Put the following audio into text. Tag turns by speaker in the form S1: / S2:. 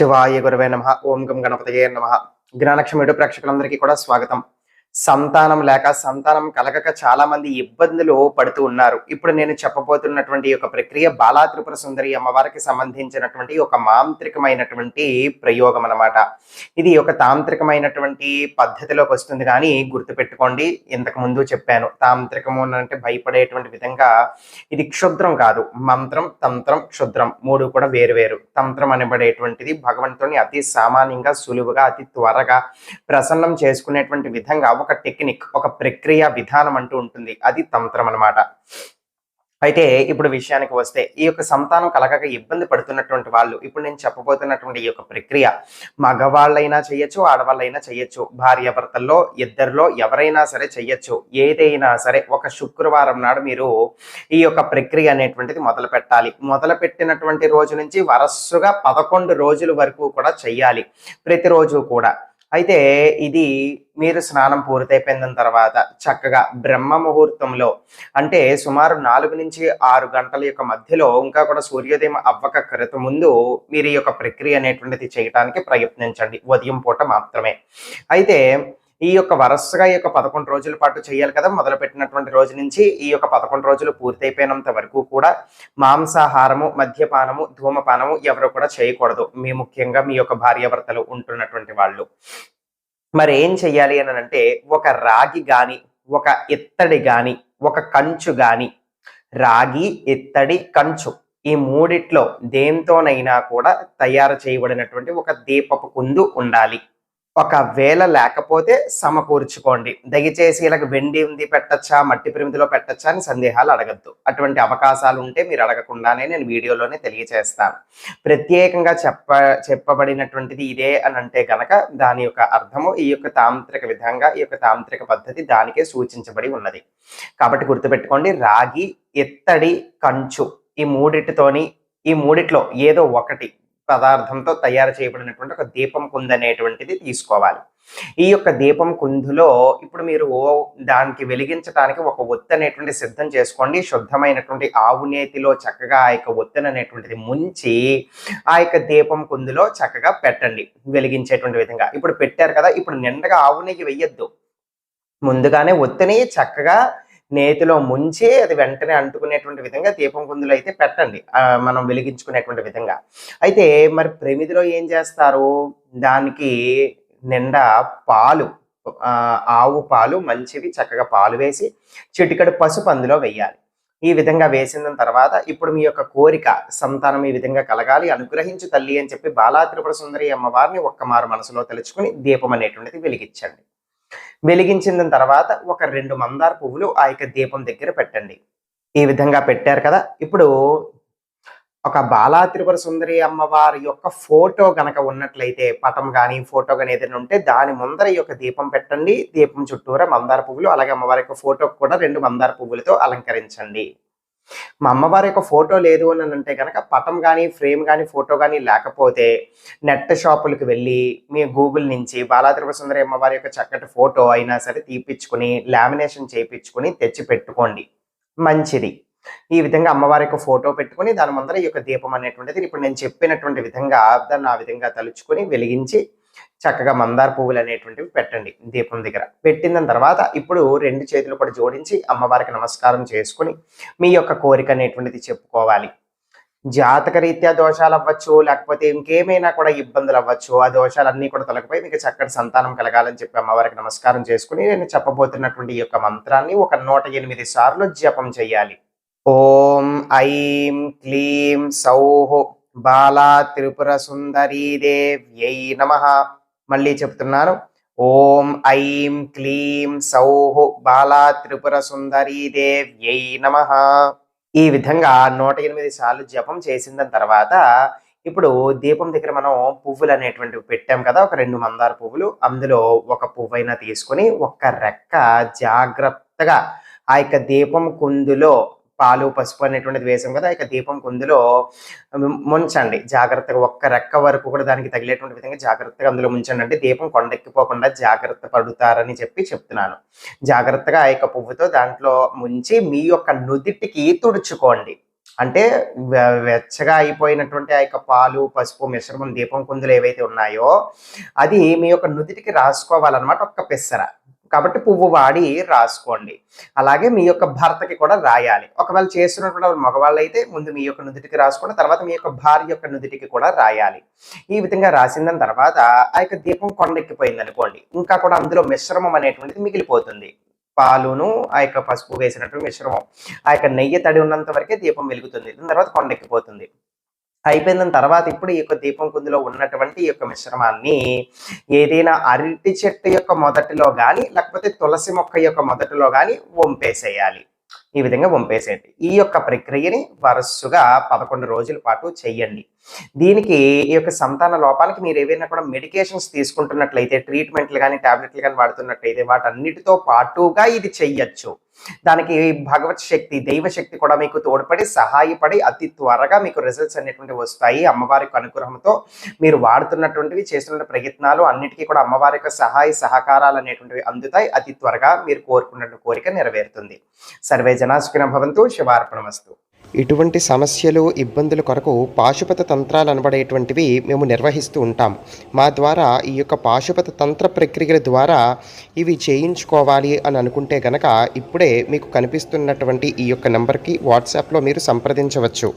S1: శివాయ గురవే నమః. ఓం గం గణపతయే నమః. జ్ఞానక్ష మీడియా ప్రేక్షకులందరికీ కూడా స్వాగతం. సంతానం లేక సంతానం కలగక చాలా మంది ఇబ్బందులు పడుతూ ఉన్నారు. ఇప్పుడు నేను చెప్పబోతున్నటువంటి యొక్క ప్రక్రియ బాలా త్రిపుర సుందరి అమ్మవారికి సంబంధించినటువంటి ఒక మాంత్రికమైనటువంటి ప్రయోగం అన్నమాట. ఇది ఒక తాంత్రికమైనటువంటి పద్ధతిలోకి వస్తుంది కానీ గుర్తుపెట్టుకోండి, ఇంతకు ముందు చెప్పాను తాంత్రికము అంటే భయపడేటువంటి విధంగా ఇది క్షుద్రం కాదు. మంత్రం, తంత్రం, క్షుద్రం మూడు కూడా వేరు వేరు. తంత్రం అనబడేటువంటిది భగవంతుని అతి సామాన్యంగా, సులువుగా, అతి త్వరగా ప్రసన్నం చేసుకునేటువంటి విధంగా ఒక టెక్నిక్, ఒక ప్రక్రియ విధానం అంటూ ఉంటుంది. అది తంత్రం అన్నమాట. అయితే ఇప్పుడు విషయానికి వస్తే, ఈ యొక్క సంతానం కలగక ఇబ్బంది పడుతున్నటువంటి వాళ్ళు, ఇప్పుడు నేను చెప్పబోతున్నటువంటి ఈ యొక్క ప్రక్రియ మగవాళ్ళైనా చేయొచ్చు, ఆడవాళ్ళైనా చేయొచ్చు. భార్యాభర్తల్లో ఇద్దరిలో ఎవరైనా సరే చేయొచ్చు. ఏదైనా సరే ఒక శుక్రవారం నాడు మీరు ఈ యొక్క ప్రక్రియ అనేటువంటిది మొదలు పెట్టాలి. మొదలు పెట్టినటువంటి రోజు నుంచి వరుసగా 11 రోజుల వరకు కూడా చెయ్యాలి, ప్రతిరోజు కూడా. అయితే ఇది మీరు స్నానం పూర్తయిపోయిన తర్వాత చక్కగా బ్రహ్మ ముహూర్తంలో, అంటే సుమారు 4 నుంచి 6 గంటల యొక్క మధ్యలో, ఇంకా కూడా సూర్యోదయం అవ్వక క్రితం ముందు మీరు ఈ యొక్క ప్రక్రియ అనేటువంటిది చేయడానికి ప్రయత్నించండి. ఉదయం పూట మాత్రమే. అయితే ఈ యొక్క వరుసగా ఈ యొక్క 11 రోజుల పాటు చేయాలి కదా. మొదలుపెట్టినటువంటి రోజు నుంచి ఈ యొక్క 11 రోజులు పూర్తయిపోయినంత వరకు కూడా మాంసాహారము, మద్యపానము, ధూమపానము ఎవరు కూడా చేయకూడదు. ముఖ్యంగా మీ యొక్క భార్యాభర్తలు ఉంటున్నటువంటి వాళ్ళు. మరి ఏం చెయ్యాలి అని అంటే, ఒక రాగి గాని, ఒక ఇత్తడి గాని, ఒక కంచు గాని, రాగి, ఇత్తడి, కంచు ఈ మూడిట్లో దేంతోనైనా కూడా తయారు చేయబడినటువంటి ఒక దీపపు కుందు ఉండాలి. ఒకవేళ లేకపోతే సమకూర్చుకోండి. దయచేసి ఇలాగ వెండి ఉంది పెట్టచ్చా, మట్టి ప్రమిదిలో పెట్టచ్చా అని సందేహాలు అడగద్దు. అటువంటి అవకాశాలు ఉంటే మీరు అడగకుండానే నేను వీడియోలోనే తెలియచేస్తాను. ప్రత్యేకంగా చెప్పబడినటువంటిది ఇదే అని అంటే గనక దాని యొక్క అర్థము ఈ యొక్క తాంత్రిక విధంగా, ఈ యొక్క తాంత్రిక పద్ధతి దానికే సూచించబడి ఉన్నది. కాబట్టి గుర్తుపెట్టుకోండి, రాగి, ఇత్తడి, కంచు ఈ మూడిట్లో ఏదో ఒకటి పదార్థంతో తయారు చేయబడినటువంటి ఒక దీపం కుందు అనేటువంటిది తీసుకోవాలి. ఈ యొక్క దీపం కుందులో ఇప్పుడు మీరు దానికి వెలిగించడానికి ఒక ఒత్తి అనేటువంటి సిద్ధం చేసుకోండి. శుద్ధమైనటువంటి ఆవు నేతిలో చక్కగా ఆ యొక్క ఒత్తిని అనేటువంటిది ముంచి ఆ యొక్క దీపం కుందులో చక్కగా పెట్టండి, వెలిగించేటువంటి విధంగా. ఇప్పుడు పెట్టారు కదా, ఇప్పుడు నిండగా ఆవు నెయ్యి వెయ్యొద్దు. ముందుగానే ఒత్తిని చక్కగా నేతిలో ముంచి అది వెంటనే అంటుకునేటువంటి విధంగా దీపం కుందులో అయితే పెట్టండి, మనం వెలిగించుకునేటువంటి విధంగా. అయితే మరి ప్రమిదిలో ఏం చేస్తారు, దానికి నిండా పాలు, ఆవు పాలు మంచివి చక్కగా పాలు వేసి చిటికెడు పసుపు అందులో వేయాలి. ఈ విధంగా వేసిన తర్వాత ఇప్పుడు మీ యొక్క కోరిక, సంతానం ఈ విధంగా కలగాలి, అనుగ్రహించు తల్లి అని చెప్పి బాలా త్రిపుర సుందరి అమ్మవారిని ఒక్కమారు మనసులో తలుచుకుని దీపం అనేటువంటిది వెలిగించండి. వెలిగించిన తర్వాత ఒక 2 మందార పువ్వులు ఆ యొక్క దీపం దగ్గర పెట్టండి. ఈ విధంగా పెట్టారు కదా. ఇప్పుడు ఒక బాలా త్రిపుర సుందరి అమ్మవారి యొక్క ఫోటో గనక ఉన్నట్లయితే, పటం కానీ ఫోటో కానీ ఏదైనా ఉంటే దాని ముందర ఈ యొక్క దీపం పెట్టండి. దీపం చుట్టూరా మందార పువ్వులు, అలాగే అమ్మవారి యొక్క ఫోటోకి కూడా 2 మందార పువ్వులతో అలంకరించండి. మా అమ్మవారి యొక్క ఫోటో లేదు అని అంటే కనుక పటం కానీ, ఫ్రేమ్ కానీ, ఫోటో కానీ లేకపోతే నెట్ షాపులకు వెళ్ళి మీ గూగుల్ నుంచి బాలా త్రిపుర సుందరి అమ్మవారి యొక్క చక్కటి ఫోటో అయినా సరే తీపిచ్చుకుని, లామినేషన్ చేయించుకుని తెచ్చి పెట్టుకోండి, మంచిది. ఈ విధంగా అమ్మవారి యొక్క ఫోటో పెట్టుకుని దాని ముందర ఈ యొక్క దీపం అనేటువంటిది ఇప్పుడు నేను చెప్పినటువంటి విధంగా దాన్ని ఆ విధంగా తలుచుకొని వెలిగించి చక్కగా మందార పువ్వులు అనేటువంటివి పెట్టండి దీపం దగ్గర. పెట్టిన తర్వాత ఇప్పుడు 2 చేతులు కూడా జోడించి అమ్మవారికి నమస్కారం చేసుకుని మీ యొక్క కోరిక అనేటువంటిది చెప్పుకోవాలి. జాతక రీత్యా దోషాలు అవ్వచ్చు, లేకపోతే ఇంకేమైనా కూడా ఇబ్బందులు అవ్వచ్చు. ఆ దోషాలన్నీ కూడా తొలగిపోయి మీకు చక్కటి సంతానం కలగాలని చెప్పి అమ్మవారికి నమస్కారం చేసుకుని నేను చెప్పబోతున్నటువంటి ఈ యొక్క మంత్రాన్ని ఒక 108 సార్లు జపం చేయాలి. ఓం ఐం క్లీం సౌః బాలా త్రిపుర సుందరీ దేవ్యై నమః. మళ్ళీ చెప్తున్నాను, ఓం ఐం క్లీం సౌః బాలా త్రిపుర సుందరీ దేవ్యై నమః. ఈ విధంగా 108 సార్లు జపం చేసిన తర్వాత ఇప్పుడు దీపం దగ్గర మనం పువ్వులు అనేటువంటివి పెట్టాం కదా, ఒక 2 మందార పువ్వులు, అందులో ఒక పువ్వైనా తీసుకొని ఒక్క రెక్క జాగ్రత్తగా ఆ యొక్క దీపం కుందులో, పాలు పసుపు అనేటువంటిది వేసాం కదా, ఇక దీపం కుందులో ముంచండి జాగ్రత్తగా. ఒక్క రెక్క వరకు కూడా దానికి తగిలేటువంటి విధంగా జాగ్రత్తగా అందులో ముంచండి. అంటే దీపం కొండెక్కిపోకుండా జాగ్రత్త పడుతారని చెప్పి చెప్తున్నాను. జాగ్రత్తగా ఆ యొక్క పువ్వుతో దాంట్లో ముంచి మీ యొక్క నుదిటికి తుడుచుకోండి. అంటే వెచ్చగా అయిపోయినటువంటి ఆ యొక్క పాలు, పసుపు మిశ్రమం దీపం కుందులు ఏవైతే ఉన్నాయో, అది మీ యొక్క నుదిటికి రాసుకోవాలనమాట ఒక్క పిసర. కాబట్టి పువ్వు వాడి రాసుకోండి. అలాగే మీ యొక్క భర్తకి కూడా రాయాలి. ఒకవేళ చేస్తున్నటువంటి మగవాళ్ళైతే ముందు మీ యొక్క నుదిటికి రాసుకోండి. తర్వాత మీ యొక్క భార్య యొక్క నుదిటికి కూడా రాయాలి. ఈ విధంగా రాసిన తర్వాత ఆ యొక్క దీపం కొండెక్కిపోయిందనుకోండి, ఇంకా కూడా అందులో మిశ్రమం అనేటువంటిది మిగిలిపోతుంది. పాలును, ఆ యొక్క పసుపు వేసినటువంటి మిశ్రమం. ఆ యొక్క నెయ్యి తడి ఉన్నంత వరకే దీపం వెలుగుతుంది. దాని తర్వాత కొండెక్కిపోతుంది. అయిపోయిన తర్వాత ఇప్పుడు ఈ యొక్క దీపం కుందులో ఉన్నటువంటి ఈ యొక్క మిశ్రమాన్ని ఏదైనా అరటి చెట్టు యొక్క మొదటిలో గాని, లేకపోతే తులసి మొక్క యొక్క మొదటిలో గాని వంపేసేయాలి. ఈ విధంగా వంపేసేయండి. ఈ యొక్క ప్రక్రియని వరుసగా 11 రోజుల పాటు చెయ్యండి. దీనికి ఈ యొక్క సంతాన లోపానికి మీరు ఏవైనా కూడా మెడికేషన్స్ తీసుకుంటున్నట్లయితే, ట్రీట్మెంట్లు గాని, టాబ్లెట్లు గాని వాడుతున్నట్లయితే వాటన్నిటితో పాటుగా ఇది చెయ్యొచ్చు. దానికి భగవత్ శక్తి, దైవ శక్తి కూడా మీకు తోడ్పడి, సహాయపడి అతి త్వరగా మీకు రిజల్ట్స్ అనేటువంటివి వస్తాయి. అమ్మవారి యొక్క అనుగ్రహంతో మీరు వాడుతున్నటువంటివి, చేస్తున్న ప్రయత్నాలు అన్నిటికీ కూడా అమ్మవారి యొక్క సహాయ సహకారాలు అనేటువంటివి అందుతాయి. అతి త్వరగా మీరు కోరుకున్న కోరిక నెరవేరుతుంది. సర్వే జనా సుఖినో భవంతు. శుభార్పణమస్తు. ఇటువంటి సమస్యలు, ఇబ్బందుల కొరకు పాశుపత తంత్రాలు అనబడేటువంటివి మేము నిర్వహిస్తూ ఉంటాం. మా ద్వారా ఈ యొక్క పాశుపత తంత్ర ప్రక్రియల ద్వారా ఇవి చేయించుకోవాలి అని అనుకుంటే గనక ఇప్పుడే మీకు కనిపిస్తున్నటువంటి ఈ యొక్క నెంబర్కి వాట్సాప్లో మీరు సంప్రదించవచ్చు.